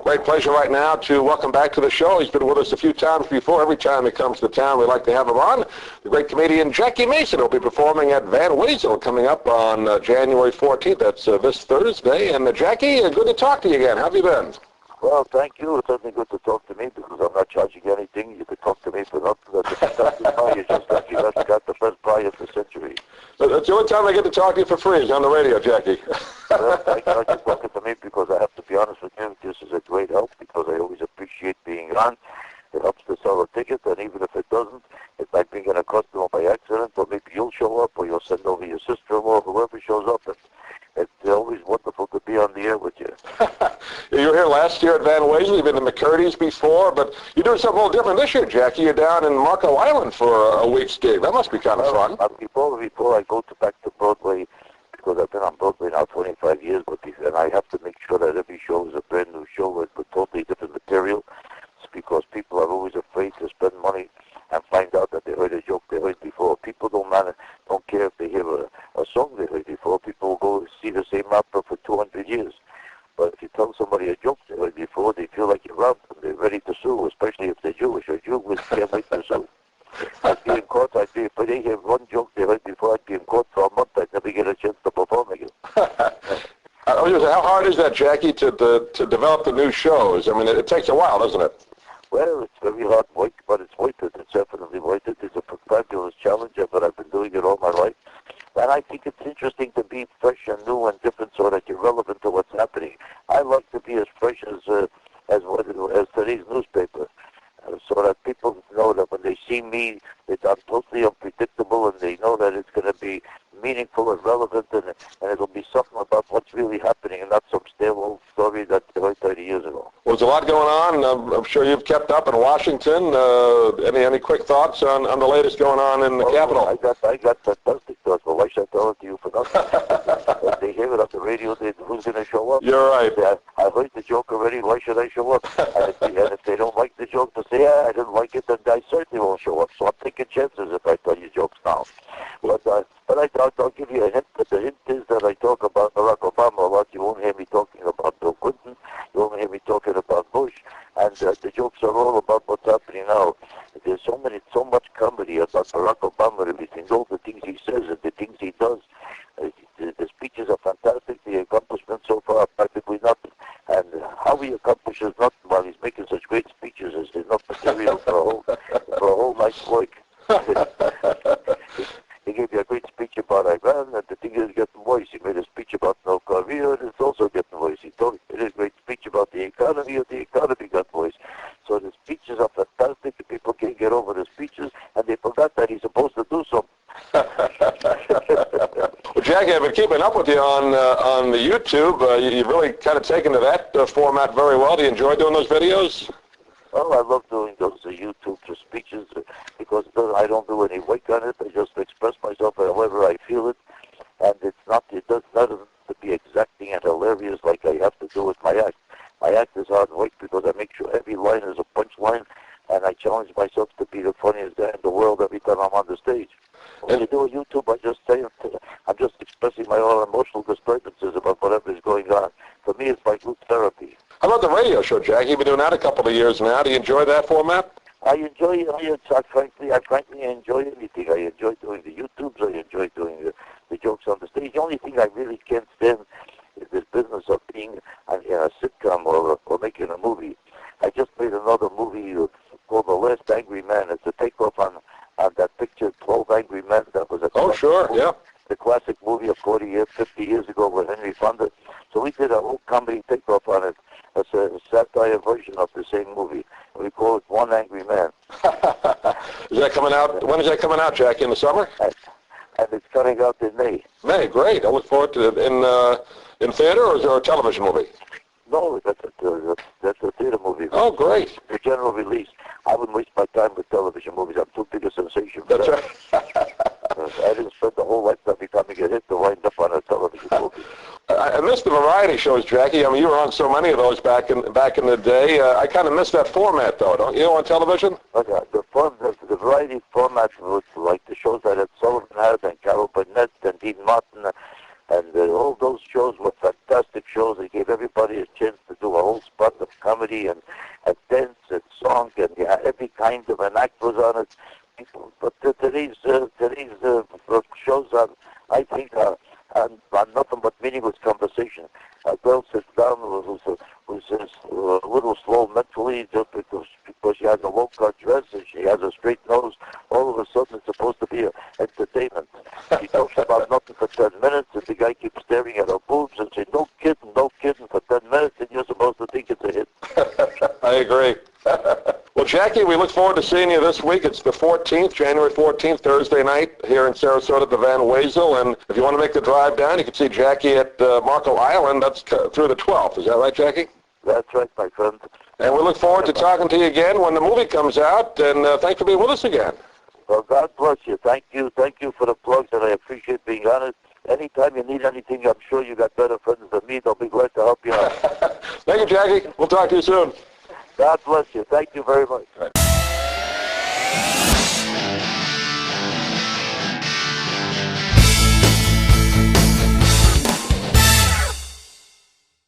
Great pleasure right now to welcome back to the show. He's been with us a few times before. Every time he comes to town, we like to have him on. The great comedian Jackie Mason will be performing at Van Wezel coming up on January 14th. That's this Thursday. And Jackie, good to talk to you again. How have you been? Well, thank you. It's certainly good to talk to me because I'm not charging anything. You could talk to me for nothing. You just got the first prize of the century. That's the only time I get to talk to you for free is on the radio, Jackie. Well, thank you for talking to me because I have to be honest with you. This is a great help because I always appreciate being on. It helps to sell a ticket, and even if it doesn't, it might bring in a customer by accident, or maybe you'll show up, or you'll send over your sister-in-law, whoever shows up. It's always wonderful to be on the air with you. You were here last year at Van Wezel. You've been to McCurdy's before, but you're doing something a little different this year, Jackie. You're down in Marco Island for a week's gig. That must be kind of fun. Before I go back to Broadway, because I've been on Broadway now 25 years, and I have to make sure that every show is a brand new show with totally different material. It's because people are always afraid to spend money and find out that they heard a joke they heard before. People don't care if they hear a song they heard before. People will go see the same opera for 200 years. But if you tell somebody a joke they heard before, they feel like you robbed them. They're ready to sue, especially if they're Jewish. A Jew can't wait to sue. I'd be in court. If they hear one joke they heard before, I'd be in court for a month. I'd never get a chance to perform again. How hard is that, Jackie, to develop the new shows? I mean, it takes a while, doesn't it? Well, it's very hard work, but it's worth it. It's definitely worth it. It's a fabulous challenge, but I've been doing it all my life. And I think it's interesting to be fresh and new and different so that you're relevant to what's happening. I like to be as fresh as today's newspaper, so that people know that when they see me, that I'm totally unpredictable, and they know that it's going to be meaningful and relevant, and it'll be something about what's really happening and not some stale old story that they heard 30 years ago. Well, there's a lot going on. I'm sure you've kept up in Washington. Any quick thoughts on the latest going on in the Capitol? I got fantastic thoughts, but why should I tell it to you for nothing? If they hear it on the radio, who's going to show up? You're right. I heard the joke already, why should I show up? And if they don't like the joke, to say, I didn't like it, then I certainly won't show up. So I'm taking chances if I tell you jokes now. But I'll give you a hint. The hint is that I talk about Barack Obama a lot. You won't hear me talking about Bill Clinton. You won't hear me talking about Bush. And the jokes are all about what's happening now. There's so much comedy about Barack Obama, everything, all the things he says and the things he does. The speeches are fantastic. The accomplishments so far are practically nothing. And how he accomplishes nothing while he's making such great speeches is enough material for a whole night's work. He gave you a great speech about Iran, and the thing is getting worse. He made a speech about North Korea, and it's also getting worse. He made a great speech about the economy, and the economy got worse. So the speeches are fantastic. The people can't get over the speeches, and they forgot that he's supposed to do something. Well, Jackie, I've been keeping up with you on the YouTube. You've really kind of taken to that format very well. Do you enjoy doing those videos? Oh, I love doing those YouTube speeches because I don't do any work on it. I just express myself however I feel it, and it does not have to be exacting and hilarious like I have to do with my act. My act is hard work because I make sure every line is a punchline, and I challenge myself to be the funniest guy in the world every time I'm on the stage. When you do a YouTube, I'm just expressing my own emotional disturbances about whatever is going on. For me, it's like group therapy. How about the radio show, Jackie? You've been doing that a couple of years now. Do you enjoy that format? I enjoy it. I frankly enjoy anything. I enjoy doing the YouTubes. I enjoy doing the jokes on the stage. The only thing I really can't stand is this business of being in a sitcom or making a movie. I just made another movie called The Last Angry Man. It's a takeoff on that picture, 12 Angry Men. That was the classic movie of 50 years ago with Henry Fonda. So we did a whole comedy takeoff on it. It's a satire version of the same movie. We call it One Angry Man. Is that coming out? When is that coming out, Jackie? In the summer? And it's coming out in May. May, great. I look forward to it. In theater, or is there a television movie? No, that's a theater movie. Oh, great. The general release. I wouldn't waste my time with television movies. I'm too big a sensation for That's that. right. I didn't spend the whole lifetime becoming a hit to wind up on a television movie. I missed the variety shows, Jackie. I mean, you were on so many of those back in the day. I kind of miss that format, though, don't you, on television? Okay, the variety format was like the shows that Ed Sullivan had, and Carol Burnett, and Dean Martin, and all those shows were fantastic shows. They gave everybody a chance to do a whole spot of comedy and dance and song, and every kind of an act was on it. But today's shows are, I think, are nothing but meaningless conversation. A girl sits down who's a little slow mentally just because she has a low-cut dress and she has a straight nose. All of a sudden, it's supposed to be entertainment. She talks about nothing for 10 minutes, and the guy keeps staring at her boobs and say, no kidding, for 10 minutes, and you're supposed to think it's a hit. I agree. Well, Jackie, we look forward to seeing you this week. It's the 14th, January 14th, Thursday night here in Sarasota at the Van Wezel. And if you want to make the drive down, you can see Jackie at Marco Island. That's through the 12th. Is that right, Jackie? That's right, my friend. And we look forward to talking to you again when the movie comes out. And thanks for being with us again. Well, God bless you. Thank you for the plugs, and I appreciate being on it. Anytime you need anything, I'm sure you got better friends than me. They'll be glad to help you out. Thank you, Jackie. We'll talk to you soon. God bless you. Thank you very much.